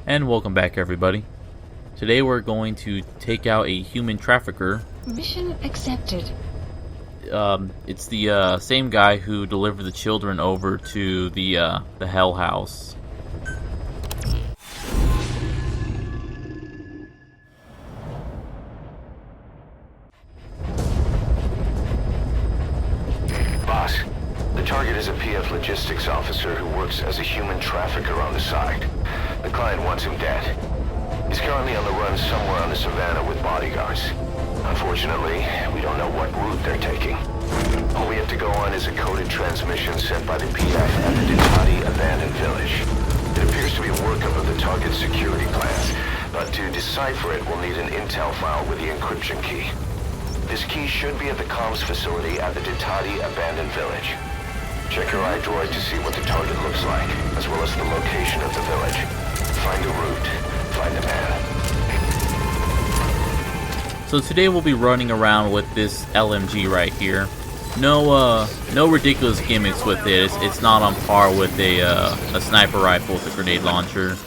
And welcome back, everybody. Today we're going to take out a human trafficker. Mission accepted. It's the same guy who delivered the children over to the Hell House. Boss, the target is a PF logistics officer who works as a human trafficker on the side. The client wants him dead. He's currently on the run somewhere on the savannah with bodyguards. Unfortunately, we don't know what route they're taking. All we have to go on is a coded transmission sent by the PF at the Ditati abandoned village. It appears to be a workup of the target's security plans, but to decipher it, we'll need an intel file with the encryption key. This key should be at the comms facility at the Ditati abandoned village. Check your iDroid to see what the target looks like, as well as the location of the village. Find a route. Find a man. So today we'll be running around with this LMG right here. No ridiculous gimmicks with it. It's not on par with a sniper rifle with a grenade launcher.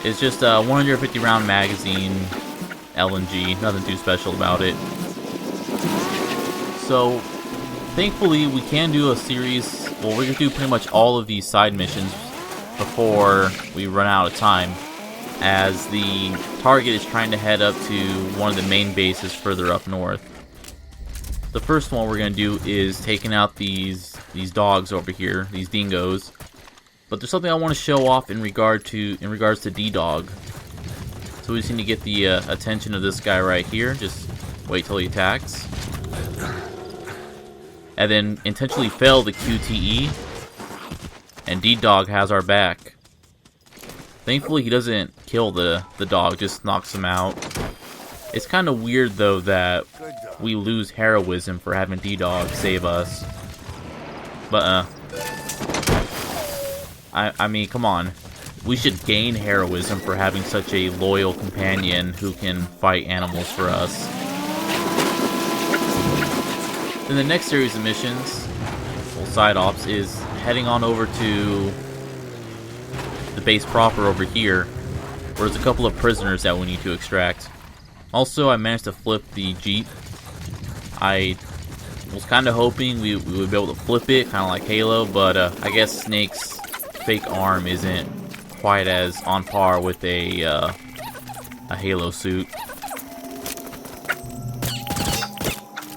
It's just a 150 round magazine LMG. Nothing too special about it. So thankfully we can do a series. Well, we're gonna do pretty much all of these side missions before we run out of time, as the target is trying to head up to one of the main bases further up north. The first one we're going to do is taking out these dogs over here, these dingoes. But there's something I want to show off in regards to D-Dog. So we just need to get the attention of this guy right here. Just wait till he attacks. And then intentionally fail the QTE. And D-Dog has our back. Thankfully he doesn't kill the dog, just knocks him out. It's kind of weird though that we lose heroism for having D-Dog save us. But I mean, come on. We should gain heroism for having such a loyal companion who can fight animals for us. Then the next series of missions, well, side ops, is heading on over to the base proper over here, where there's a couple of prisoners that we need to extract. Also, I managed to flip the Jeep. I was kind of hoping we would be able to flip it, kind of like Halo, but I guess Snake's fake arm isn't quite as on par with a Halo suit.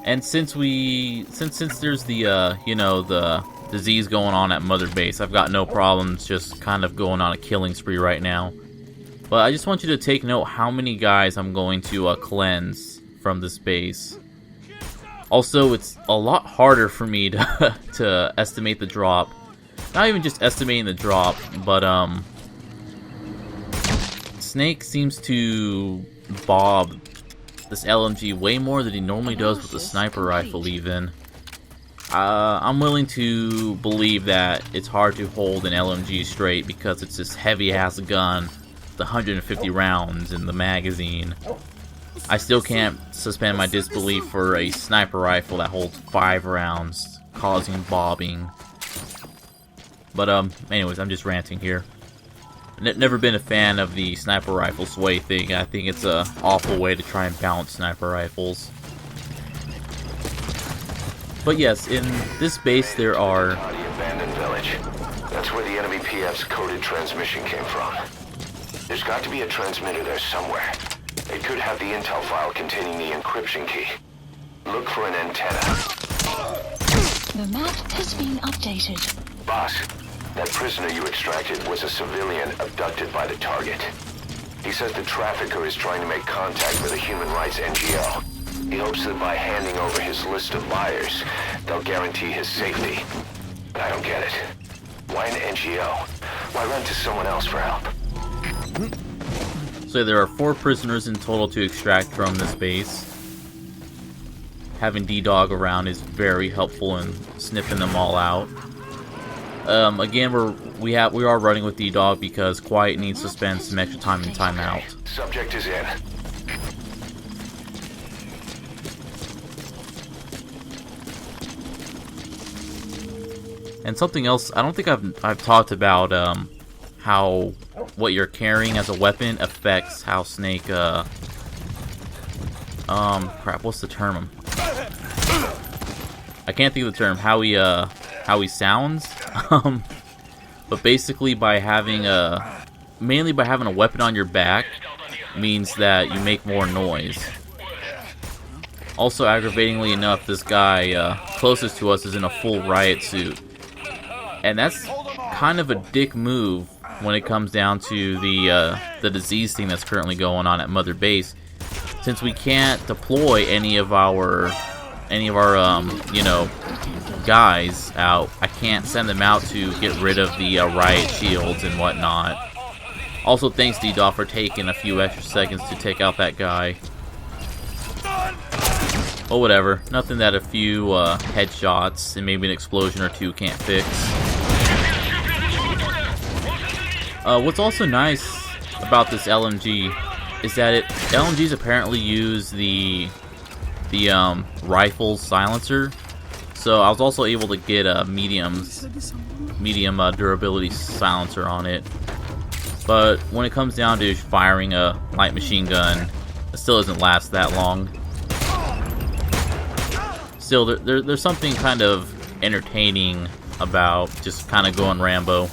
And since there's the the disease going on at Mother Base, I've got no problems just kind of going on a killing spree right now. But I just want you to take note how many guys I'm going to cleanse from this base. Also, it's a lot harder for me to estimate the drop. Not even just estimating the drop, but Snake seems to bob this LMG way more than he normally does with the sniper rifle even. I'm willing to believe that it's hard to hold an LMG straight because it's this heavy-ass gun with 150 rounds in the magazine. I still can't suspend my disbelief for a sniper rifle that holds 5 rounds, causing bobbing. But anyways, I'm just ranting here. Never been a fan of the sniper rifle sway thing. I think it's an awful way to try and balance sniper rifles. But yes, in this base there are... The abandoned village. That's where the enemy PF's coded transmission came from. There's got to be a transmitter there somewhere. It could have the intel file containing the encryption key. Look for an antenna. The map has been updated. Boss, that prisoner you extracted was a civilian abducted by the target. He says the trafficker is trying to make contact with a human rights NGO. He hopes that by handing over his list of buyers, they'll guarantee his safety. But I don't get it. Why an NGO? Why run to someone else for help? So there are 4 prisoners in total to extract from this base. Having D-Dog around is very helpful in sniffing them all out. Again, we are running with D-Dog because Quiet needs to spend some extra time in timeout. Subject is in. And something else, I don't think I've talked about how what you're carrying as a weapon affects how Snake crap, what's the term? I can't think of the term. How he sounds. But basically by having mainly by having a weapon on your back means that you make more noise. Also, aggravatingly enough, this guy closest to us is in a full riot suit. And that's kind of a dick move when it comes down to the disease thing that's currently going on at Mother Base. Since we can't deploy any of our you know, guys out, I can't send them out to get rid of the riot shields and whatnot. Also, thanks DDoS for taking a few extra seconds to take out that guy. Oh, whatever. Nothing that a few headshots and maybe an explosion or two can't fix. What's also nice about this LMG is that LMGs apparently use the rifle's silencer. So I was also able to get a medium durability silencer on it. But when it comes down to firing a light machine gun, it still doesn't last that long. Still, there's something kind of entertaining about just kind of going Rambo.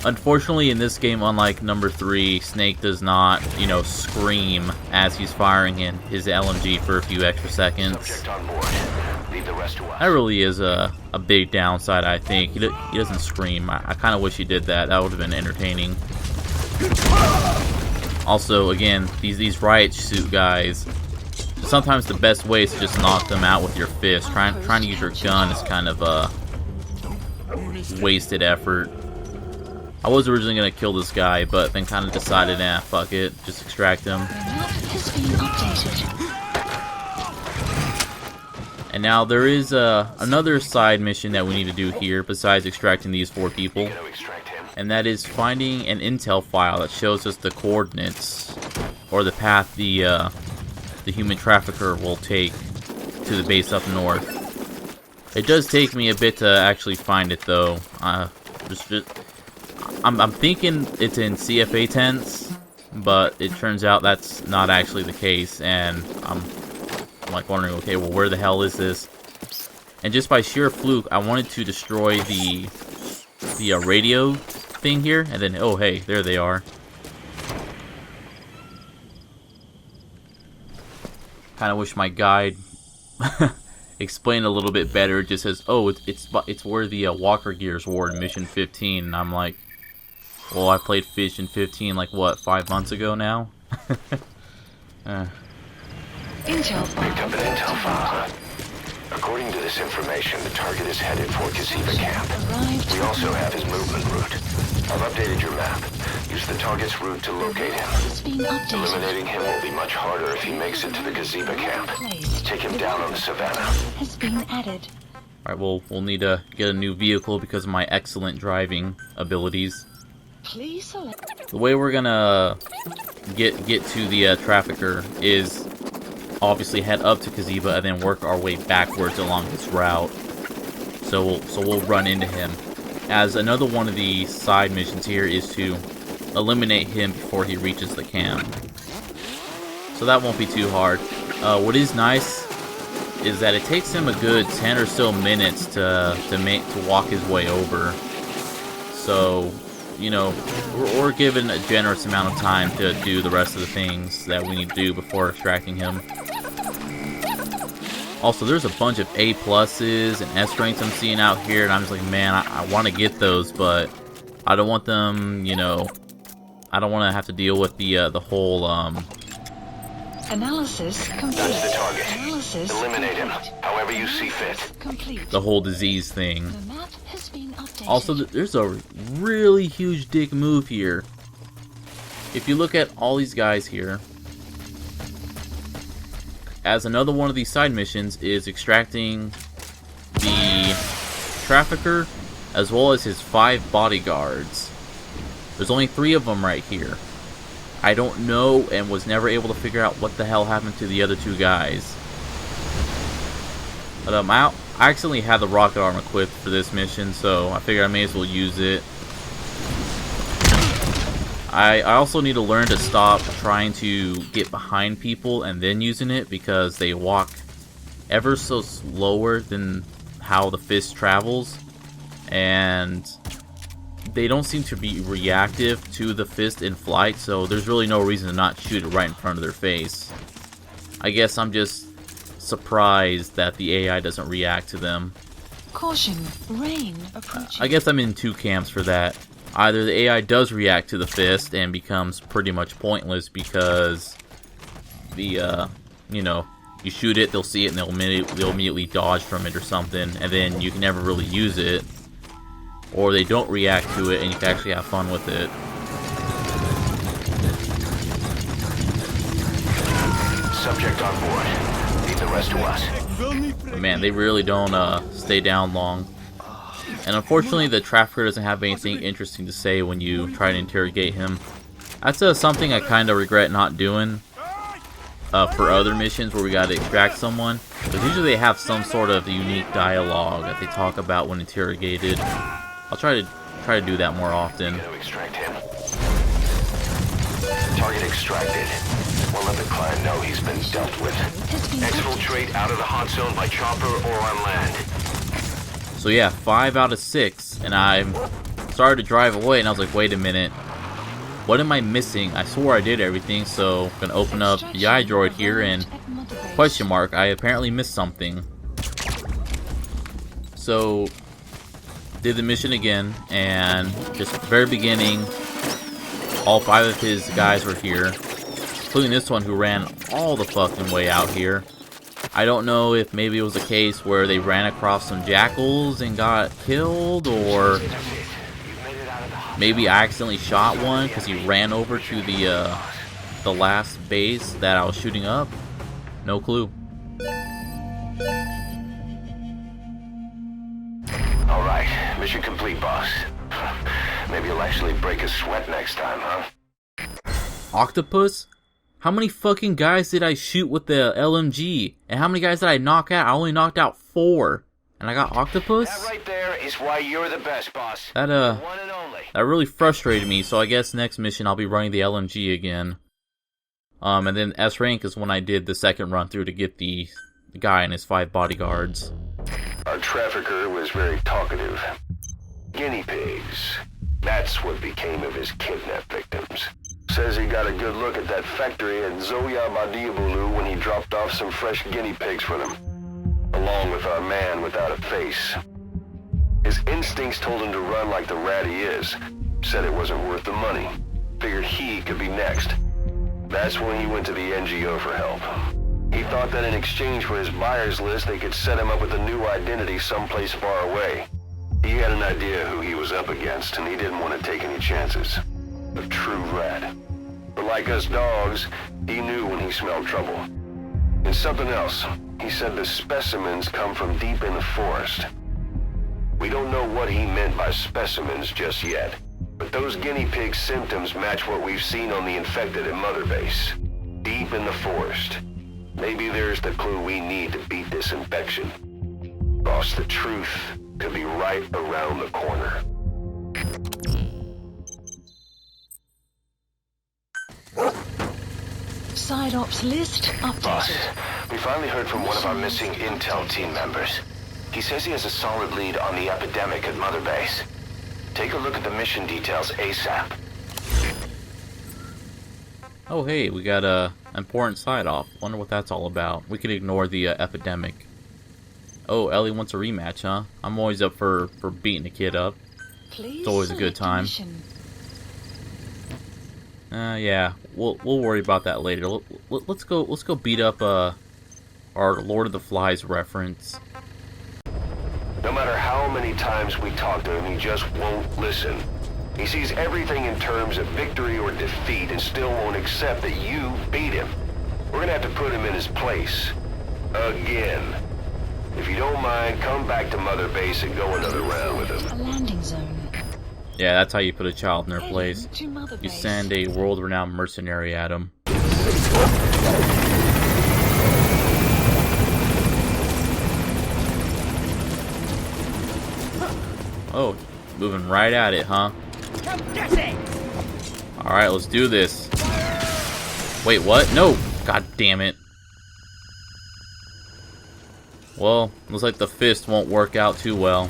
Unfortunately, in this game, unlike number 3, Snake does not, you know, scream as he's firing in his LMG for a few extra seconds. Subject on board. Leave the rest to us. That really is a big downside, I think. He doesn't scream. I kind of wish he did that. That would have been entertaining. Also, again, these riot suit guys, sometimes the best way is to just knock them out with your fist. Trying to use your gun is kind of a wasted effort. I was originally going to kill this guy, but then kind of decided, nah, fuck it, just extract him. The map has been updated. And now there is another side mission that we need to do here, besides extracting these 4 people. Gonna extract him. And that is finding an intel file that shows us the coordinates, or the path the human trafficker will take to the base up north. It does take me a bit to actually find it, though. I'm thinking it's in CFA tents, but it turns out that's not actually the case, and I'm like wondering, okay, well, where the hell is this? And just by sheer fluke, I wanted to destroy the radio thing here, and then, oh hey, there they are. Kind of wish my guide explained a little bit better. It just says, oh, it's where the Walker Gears were in Mission 15, and I'm like, well, I played Mission 15 like what, 5 months ago now? Intel Picked up file. an intel file. According to this information, the target is headed for Gaziba camp. Arrived. We also have his movement route. I've updated your map. Use the target's route to locate him. Has been updated. Eliminating him will be much harder if he makes it to the Gaziba camp. Placed. Take him down on the savannah. Has been added. Alright, well, we'll need to get a new vehicle because of my excellent driving abilities. Please select. The way we're gonna get to the trafficker is obviously head up to Gaziba and then work our way backwards along this route. So we'll run into him. As another one of the side missions here is to eliminate him before he reaches the camp. So that won't be too hard. What is nice is that it takes him a good 10 or so minutes to walk his way over. So, you know, we're given a generous amount of time to do the rest of the things that we need to do before extracting him. Also, there's a bunch of A pluses and S ranks I'm seeing out here, and I'm just like, man, I want to get those, but I don't want them, you know, I don't want to have to deal with the whole Analysis complete. That's the target. Analysis Eliminate him, complete. however you see fit. Complete. the whole disease thing. The map has been updated. Also, there's a really huge dick move here. If you look at all these guys here, as another one of these side missions is extracting the trafficker as well as his 5 bodyguards. There's only 3 of them right here. I don't know and was never able to figure out what the hell happened to the other 2 guys. But I accidentally had the rocket arm equipped for this mission, so I figured I may as well use it. I also need to learn to stop trying to get behind people and then using it, because they walk ever so slower than how the fist travels, and they don't seem to be reactive to the fist in flight, so there's really no reason to not shoot it right in front of their face. I guess I'm just surprised that the AI doesn't react to them. Caution, rain approaching. I guess I'm in two camps for that. Either the AI does react to the fist and becomes pretty much pointless because the, you know, you shoot it, they'll see it, and they'll immediately dodge from it or something, and then you can never really use it. Or they don't react to it and you can actually have fun with it. Subject on board. Leave the rest to us. But man, they really don't stay down long. And unfortunately, the trafficker doesn't have anything interesting to say when you try to interrogate him. That's something I kind of regret not doing for other missions where we gotta extract someone. Because usually they have some sort of unique dialogue that they talk about when interrogated. I'll try to do that more often. Gotta extract him. Target extracted. We'll let the client know he's been dealt with. Exfiltrate out of the hot zone by chopper or on land. So yeah, 5 out of 6, and I started to drive away, and I was like, wait a minute, what am I missing? I swore I did everything, so I'm gonna open up the iDroid here, and question mark, I apparently missed something. So, did the mission again, and just at the very beginning, all 5 of his guys were here, including this one who ran all the fucking way out here. I don't know if maybe it was a case where they ran across some jackals and got killed, or maybe I accidentally shot one because he ran over to the last base that I was shooting up. No clue. Alright, mission complete, boss. Maybe you'll actually break a sweat next time, huh? Octopus? How many fucking guys did I shoot with the LMG? And how many guys did I knock out? I only knocked out 4. And I got Octopus? That right there is why you're the best, boss. That One and only. that really frustrated me, so I guess next mission I'll be running the LMG again. And then S rank is when I did the second run through to get the guy and his 5 bodyguards. Our trafficker was very talkative. Guinea pigs. That's what became of his kidnapped victims. Says he got a good look at that factory at Zoya Badiabulu when he dropped off some fresh guinea pigs for them, along with our man without a face. His instincts told him to run like the rat he is. Said it wasn't worth the money. Figured he could be next. That's when he went to the NGO for help. He thought that in exchange for his buyer's list, they could set him up with a new identity someplace far away. He had an idea who he was up against, and he didn't want to take any chances. A true rat. But like us dogs, he knew when he smelled trouble. And something else. He said the specimens come from deep in the forest. We don't know what he meant by specimens just yet, but those guinea pig symptoms match what we've seen on the infected at Mother Base. Deep in the forest. Maybe there's the clue we need to beat this infection. Boss, the truth could be right around the corner. Side ops list Boss, updated. we finally heard from one of our missing intel team members. He says he has a solid lead on the epidemic at Mother Base. Take a look at the mission details ASAP. Oh hey, we got a important side off. Wonder what that's all about. We could ignore the epidemic. Oh, Ellie wants a rematch, huh? I'm always up for beating a kid up. Please It's always a good select time. mission. Yeah, we'll worry about that later. Let's go beat up our Lord of the Flies reference. No matter how many times we talk to him, he just won't listen. He sees everything in terms of victory or defeat and still won't accept that you beat him. We're gonna have to put him in his place. Again. If you don't mind, come back to Mother Base and go another round with him. A landing zone. Yeah, that's how you put a child in their place. Heading to Mother You Base. send a world-renowned mercenary at him. Oh, moving right at it, huh? Alright, let's do this. Wait, what? No! God damn it. Well, looks like the fist won't work out too well.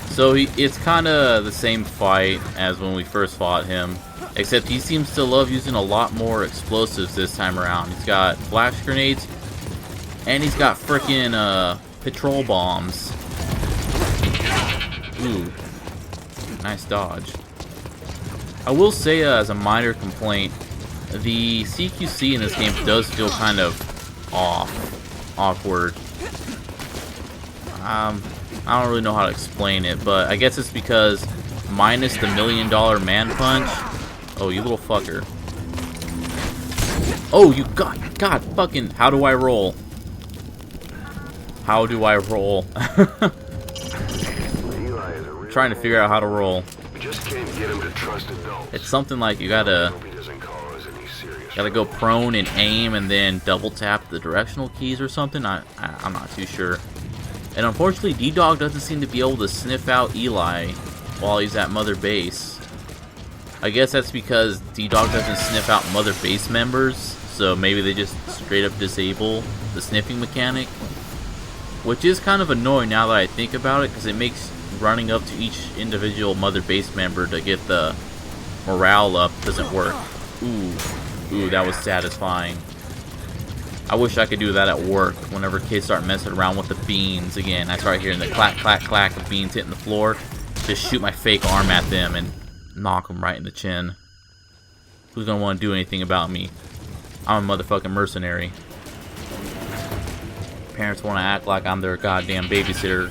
So it's kind of the same fight as when we first fought him, except he seems to love using a lot more explosives this time around. He's got flash grenades, and he's got frickin' patrol bombs. Ooh, nice dodge. I will say, as a minor complaint, the CQC in this game does feel kind of awkward. I don't really know how to explain it, but I guess it's because minus the $1 million man punch. Oh, you little fucker. Oh, you God fucking, how do I roll? How do I roll? Trying to figure out how to roll. Just can't get him to trust adults. It's something like you gotta go prone and aim and then double tap the directional keys or something. I'm not too sure. And unfortunately, D-Dog doesn't seem to be able to sniff out Eli while he's at Mother Base. I guess that's because D-Dog doesn't sniff out Mother Base members, so maybe they just straight up disable the sniffing mechanic. Which is kind of annoying now that I think about it, because it makes running up to each individual Mother Base member to get the morale up doesn't work. Ooh, that was satisfying. I wish I could do that at work whenever kids start messing around with the beans again. I start hearing the clack, clack, clack of beans hitting the floor. Just shoot my fake arm at them and knock them right in the chin. Who's gonna want to do anything about me? I'm a motherfucking mercenary. Parents want to act like I'm their goddamn babysitter.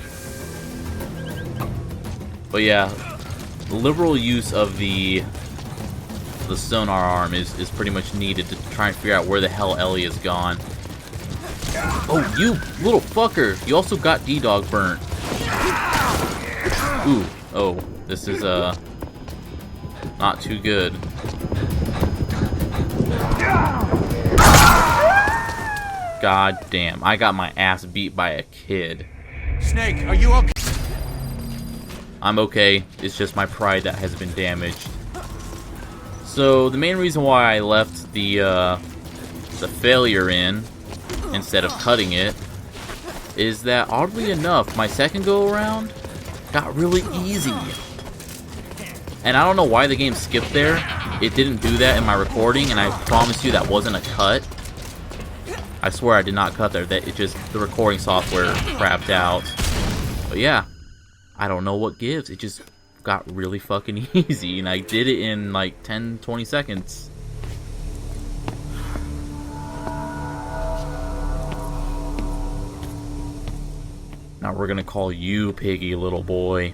But yeah, the liberal use of the sonar arm is pretty much needed to try and figure out where the hell Ellie has gone. Oh, you little fucker! You also got D-Dog burnt. Ooh, oh, this is not too good. God damn, I got my ass beat by a kid. Snake, are you okay? I'm okay, it's just my pride that has been damaged. So, the main reason why I left the failure in, instead of cutting it, is that, oddly enough, my second go-around got really easy. And I don't know why the game skipped there. It didn't do that in my recording, and I promise you that wasn't a cut. I swear I did not cut there, that it just, the recording software crapped out. But yeah, I don't know what gives, it just got really fucking easy, and I did it in like 10-20 seconds. Now we're gonna call you Piggy, little boy.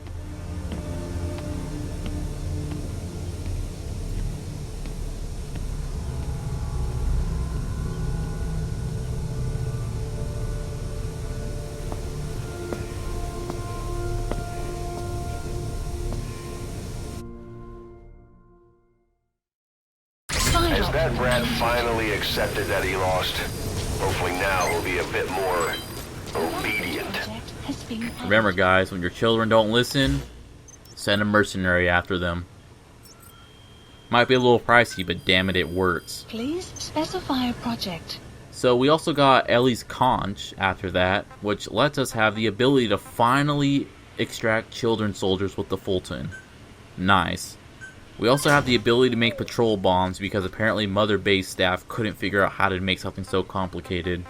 Has that brat finally accepted that he lost? Hopefully now he'll be a bit more obedient. Remember guys, when your children don't listen, send a mercenary after them. Might be a little pricey, but damn it, it works. Please specify a project. So we also got Ellie's conch after that, which lets us have the ability to finally extract children soldiers with the Fulton. Nice. We also have the ability to make patrol bombs because apparently Mother Base staff couldn't figure out how to make something so complicated.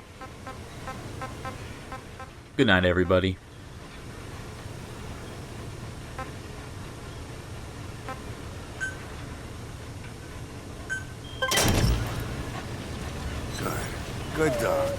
Good night, everybody. Good dog.